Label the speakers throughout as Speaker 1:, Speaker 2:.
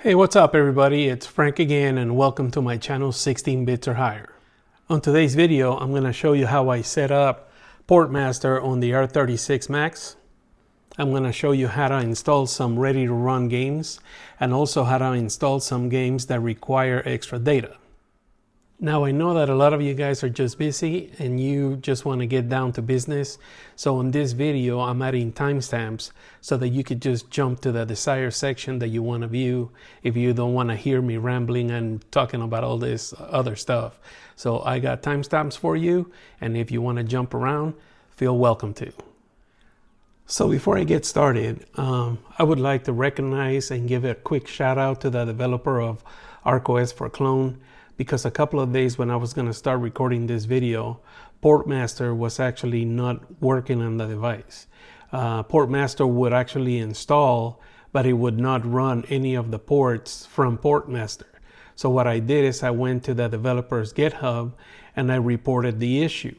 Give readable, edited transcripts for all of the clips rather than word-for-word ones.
Speaker 1: Hey, what's up everybody? It's Frank again and welcome to my channel 16 bits or higher. On today's video, I'm going to show you how I set up PortMaster on the R36 Max. I'm going to show you how to install some ready to run games and also how to install some games that require extra data. Now I know that a lot of you guys are just busy and you just want to get down to business. So in this video, I'm adding timestamps so that you could just jump to the desired section that you want to view if you don't want to hear me rambling and talking about all this other stuff. So I got timestamps for you, and if you want to jump around, feel welcome to. So before I get started, I would like to recognize and give a quick shout out to the developer of dArkOS for Clone, because a couple of days when I was going to start recording this video, PortMaster was actually not working on the device. PortMaster would actually install, but it would not run any of the ports from PortMaster. So what I did is I went to the developer's GitHub and I reported the issue.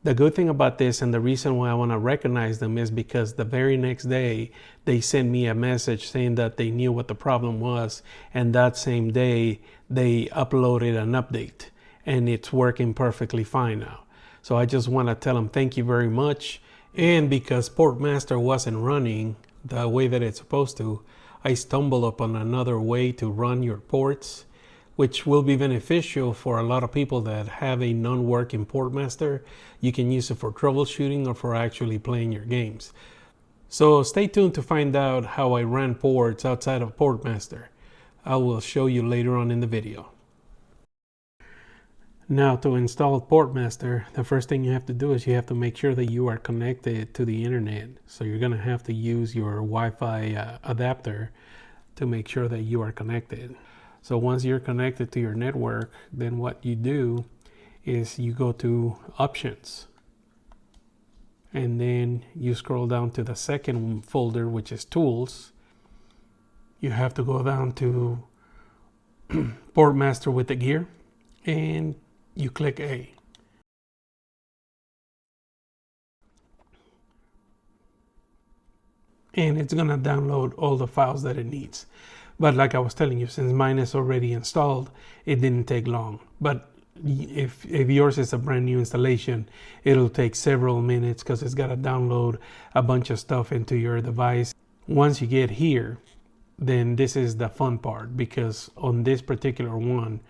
Speaker 1: The good thing about this, and the reason why I want to recognize them, is because the very next day they sent me a message saying that they knew what the problem was, and that same day they uploaded an update and it's working perfectly fine now. So I just want to tell them thank you very much. And because PortMaster wasn't running the way that it's supposed to, I stumbled upon another way to run your ports, which will be beneficial for a lot of people that have a non-working PortMaster. You can use it for troubleshooting or for actually playing your games. So stay tuned to find out how I ran ports outside of PortMaster. I will show you later on in the video. Now to install PortMaster, the first thing you have to do is you have to make sure that you are connected to the internet. So you're gonna have to use your Wi-Fi adapter to make sure that you are connected. So once you're connected to your network, then what you do is you go to Options. And then you scroll down to the second folder, which is Tools. You have to go down to PortMaster with the gear, and you click A. And it's gonna download all the files that it needs. But like I was telling you, since mine is already installed, it didn't take long. But if yours is a brand new installation, it'll take several minutes because it's got to download a bunch of stuff into your device. Once you get here, then this is the fun part, because on this particular one,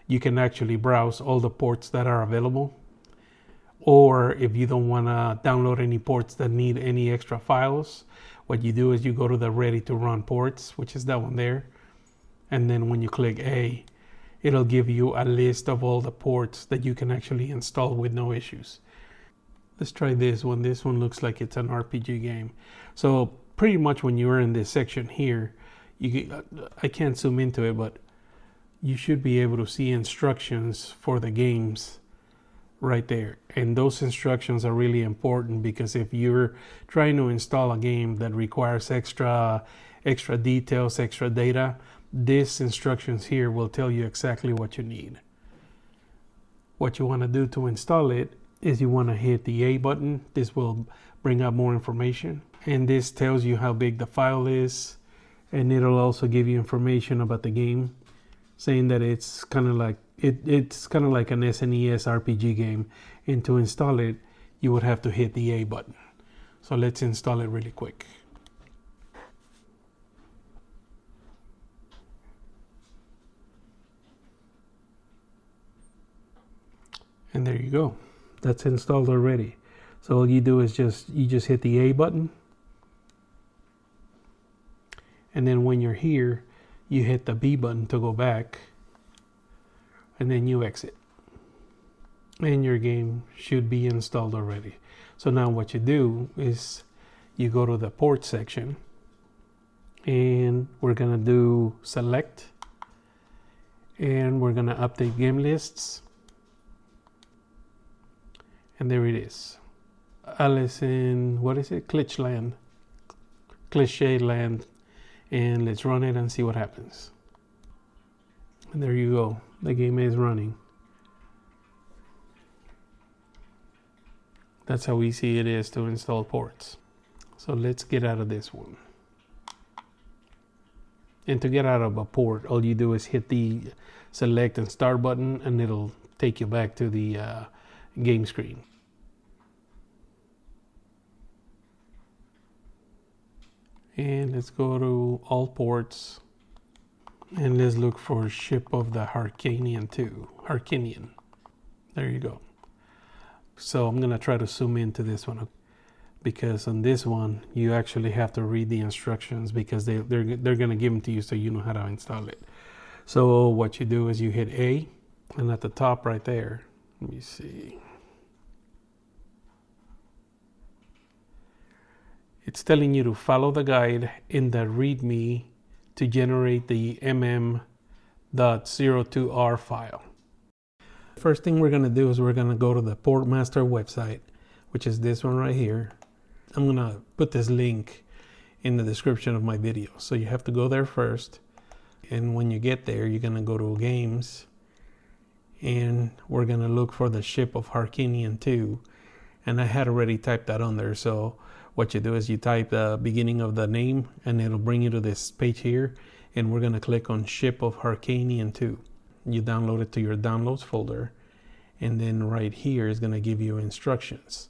Speaker 1: you can actually browse all the ports that are available. Or if you don't want to download any ports that need any extra files, what you do is you go to the ready to run ports, which is that one there. And then when you click A, it'll give you a list of all the ports that you can actually install with no issues. Let's try this one. This one looks like it's an RPG game. So pretty much when you're in this section here, I can't zoom into it, but you should be able to see instructions for the games right there. And those instructions are really important, because if you're trying to install a game that requires extra details, extra data, these instructions here will tell you exactly what you need. What you want to do to install it is you want to hit the A button. This will bring up more information, and this tells you how big the file is, and it'll also give you information about the game, saying that it's kind of like it's kind of like an SNES RPG game, and to install it you would have to hit the A button. So let's install it really quick. And there you go, that's installed already. So all you do is you just hit the A button, and then when you're here you hit the B button to go back, and then you exit, and your game should be installed already. So now what you do is you go to the port section, and we're gonna do select, and we're gonna update game lists, and there it is. Alice in, what is it, Glitchland, Cliché Land. And let's run it and see what happens. And there you go, the game is running. That's how easy it is to install ports. So let's get out of this one. And to get out of a port, all you do is hit the select and start button, and it'll take you back to the game screen. And let's go to all ports, and let's look for ship of the Harkinian 2. Harkinian. There you go. So I'm gonna try to zoom into this one, because on this one you actually have to read the instructions, because they're gonna give them to you so you know how to install it. So what you do is you hit A, and at the top right there, let me see, it's telling you to follow the guide in the README to generate the mm.02r file. First thing we're gonna do is we're gonna go to the PortMaster website, which is this one right here. I'm gonna put this link in the description of my video. So you have to go there first. And when you get there, you're gonna go to games, and we're gonna look for the ship of Harkinian 2. And I had already typed that on there. So what you do is you type the beginning of the name, and it'll bring you to this page here. And we're gonna click on ship of Harkinian 2. You download it to your downloads folder, and then right here is going to give you instructions.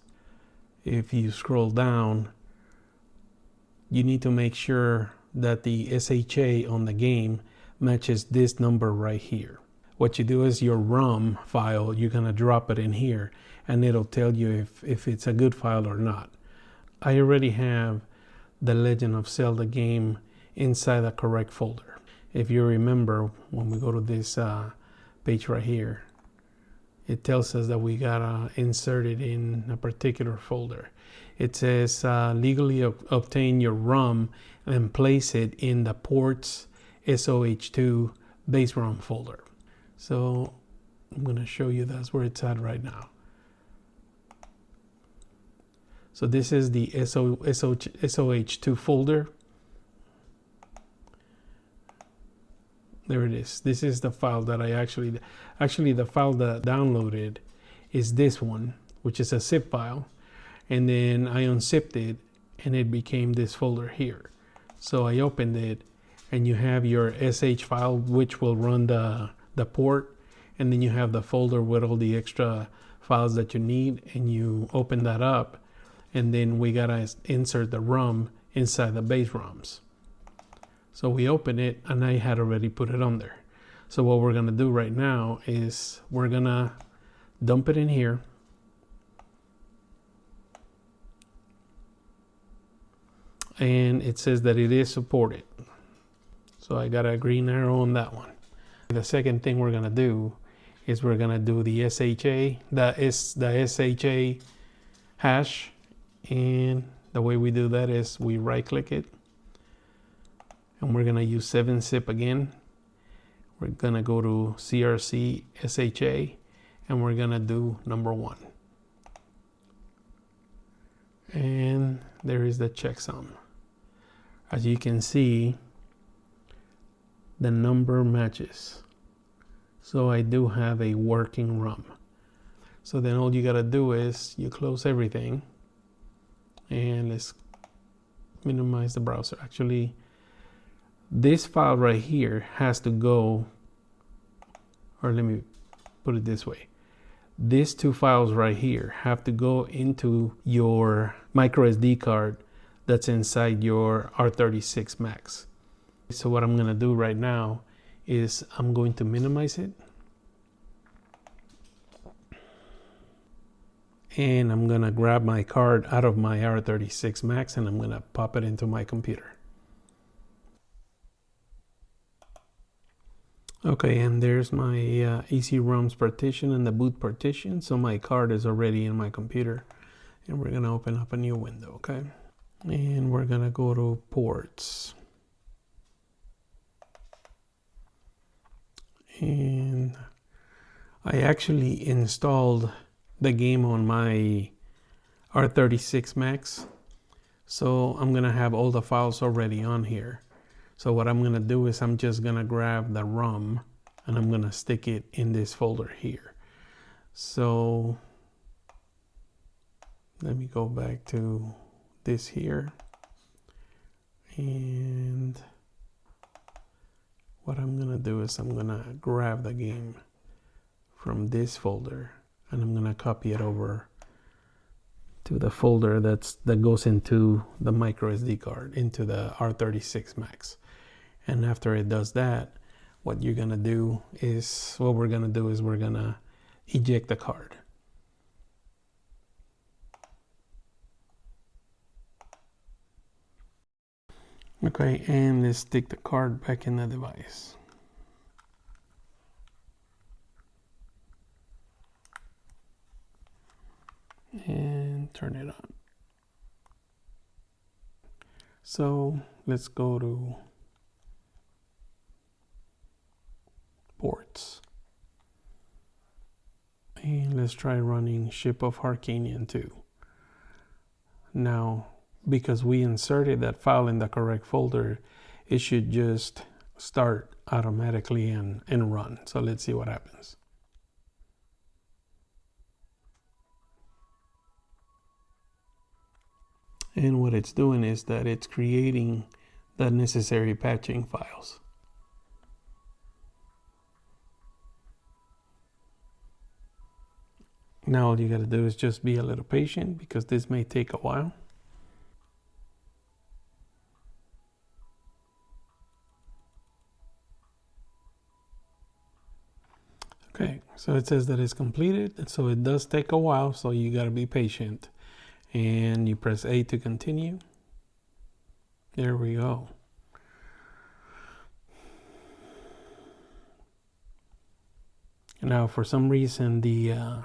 Speaker 1: If you scroll down, you need to make sure that the SHA on the game matches this number right here. What you do is your ROM file, you're going to drop it in here, and it'll tell you if it's a good file or not. I already have the Legend of Zelda game inside the correct folder. If you remember, when we go to this page right here, it tells us that we gotta insert it in a particular folder. It says legally obtain your ROM and place it in the ports SOH2 base ROM folder. So I'm gonna show you that's where it's at right now. So this is the SOH2 folder. There it is. This is the file that I actually the file that I downloaded is this one, which is a zip file. And then I unzipped it, and it became this folder here. So I opened it, and you have your SH file, which will run the port. And then you have the folder with all the extra files that you need, and you open that up. And then we gotta insert the ROM inside the base ROMs. So we open it, and I had already put it on there. So what we're gonna do right now is we're gonna dump it in here. And it says that it is supported. So I got a green arrow on that one. The second thing we're gonna do is we're gonna do the SHA, the SHA hash. And the way we do that is we right click it, and we're gonna use 7-zip again. We're gonna go to CRC SHA, and we're gonna do number 1. And there is the checksum. As you can see, the number matches. So I do have a working ROM. So then all you gotta do is you close everything, and let's minimize the browser. Actually, this file right here has to go, or let me put it this way. These two files right here have to go into your micro SD card that's inside your R36 Max. So what I'm gonna do right now is I'm going to minimize it. And I'm gonna grab my card out of my R36 Max, and I'm gonna pop it into my computer. Okay, and there's my ECROMs partition and the boot partition. So my card is already in my computer, and we're gonna open up a new window, okay? And we're gonna go to ports. And I actually installed the game on my R36 Max. So I'm gonna have all the files already on here. So what I'm gonna do is I'm just gonna grab the ROM, and I'm gonna stick it in this folder here. So let me go back to this here, and what I'm gonna do is I'm gonna grab the game from this folder and I'm gonna copy it over to the folder that goes into the micro SD card, into the R36 Max. And after it does that, what we're gonna do is we're gonna eject the card. Okay, and let's stick the card back in the device. And turn it on. So let's go to ports. And let's try running Ship of Harkanian 2. Now, because we inserted that file in the correct folder, it should just start automatically and run. So let's see what happens. And what it's doing is that it's creating the necessary patching files. Now all you got to do is just be a little patient because this may take a while. Okay, so it says that it's completed, so it does take a while, so you got to be patient. And you press A to continue. There we go. Now, for some reason, the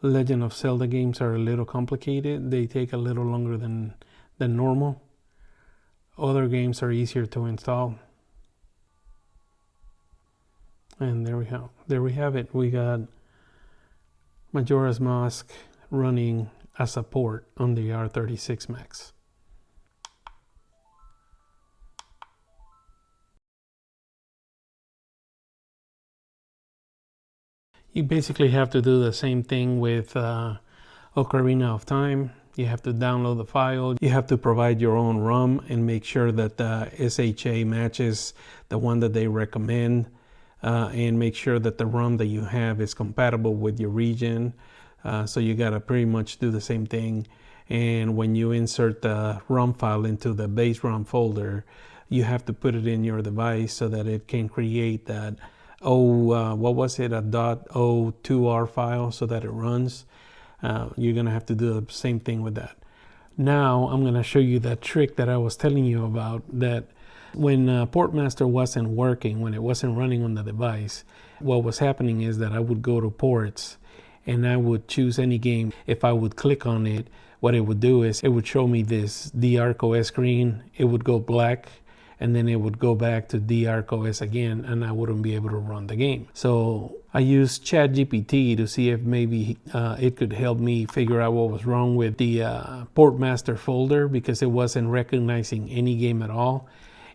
Speaker 1: Legend of Zelda games are a little complicated. They take a little longer than normal. Other games are easier to install. And there we have it. We got Majora's Mask running as a port on the R36 Max. You basically have to do the same thing with Ocarina of Time. You have to download the file. You have to provide your own ROM and make sure that the SHA matches the one that they recommend, and make sure that the ROM that you have is compatible with your region. So you gotta pretty much do the same thing. And when you insert the ROM file into the base ROM folder, you have to put it in your device so that it can create that a .02R file so that it runs. You're gonna have to do the same thing with that. Now I'm gonna show you that trick that I was telling you about, that when PortMaster wasn't working, when it wasn't running on the device, what was happening is that I would go to ports and I would choose any game. If I would click on it, what it would do is it would show me this dArkOS screen. It would go black and then it would go back to dArkOS again, and I wouldn't be able to run the game. So I used ChatGPT to see if maybe it could help me figure out what was wrong with the PortMaster folder, because it wasn't recognizing any game at all.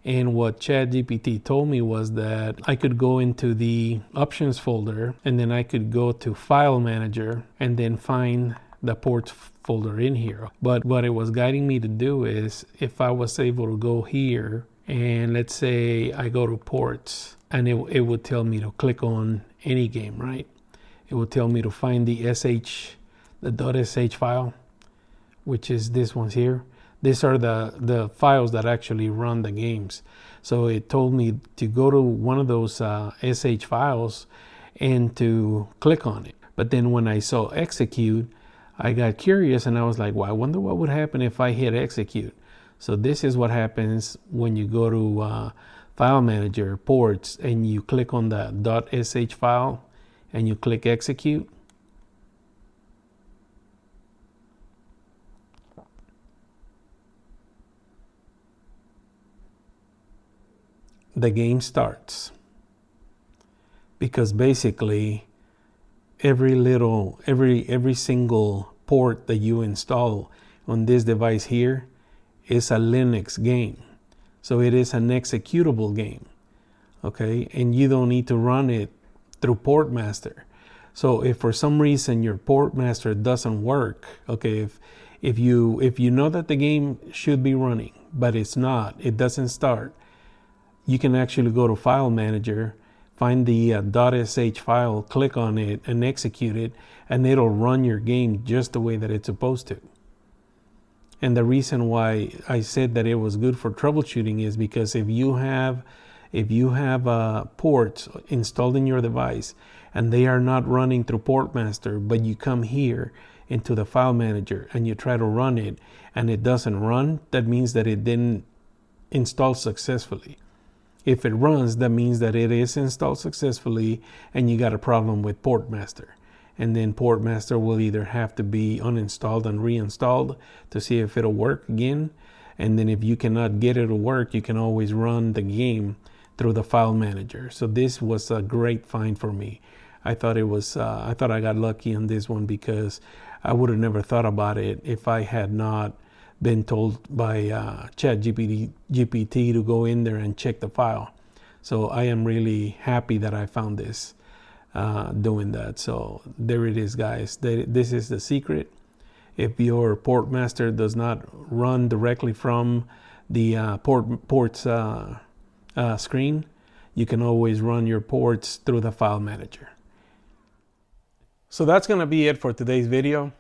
Speaker 1: And what ChatGPT told me was that I could go into the options folder and then I could go to file manager and then find the ports folder in here. But what it was guiding me to do is, if I was able to go here and let's say I go to ports, and it would tell me to click on any game, right? It would tell me to find the .sh file, which is this one's here. These are the files that actually run the games. So it told me to go to one of those sh files and to click on it. But then when I saw execute, I got curious and I was like, well, I wonder what would happen if I hit execute. So this is what happens when you go to File Manager, Ports, and you click on the .sh file and you click execute. The game starts, because basically every single port that you install on this device here is a Linux game. So it is an executable game, okay? And you don't need to run it through PortMaster. So if for some reason your PortMaster doesn't work, okay, if you know that the game should be running, but it's not, it doesn't start, you can actually go to File Manager, find the .sh file, click on it and execute it, and it'll run your game just the way that it's supposed to. And the reason why I said that it was good for troubleshooting is because if you have ports installed in your device and they are not running through PortMaster, but you come here into the File Manager and you try to run it and it doesn't run, that means that it didn't install successfully. If it runs, that means that it is installed successfully and you got a problem with PortMaster. And then PortMaster will either have to be uninstalled and reinstalled to see if it'll work again. And then if you cannot get it to work, you can always run the game through the File Manager. So this was a great find for me. I thought I got lucky on this one because I would have never thought about it if I had not been told by ChatGPT to go in there and check the file. So I am really happy that I found this doing that. So there it is, guys. This is the secret. If your PortMaster does not run directly from the ports screen, you can always run your ports through the File Manager. So that's going to be it for today's video.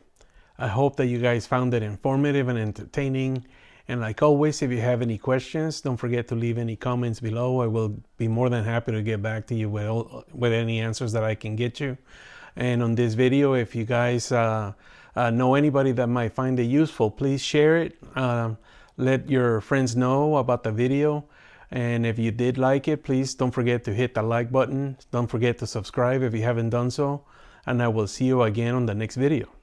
Speaker 1: I hope that you guys found it informative and entertaining. And like always, if you have any questions, don't forget to leave any comments below. I will be more than happy to get back to you with any answers that I can get you. And on this video, if you guys know anybody that might find it useful, please share it. Let your friends know about the video. And if you did like it, please don't forget to hit the like button. Don't forget to subscribe if you haven't done so. And I will see you again on the next video.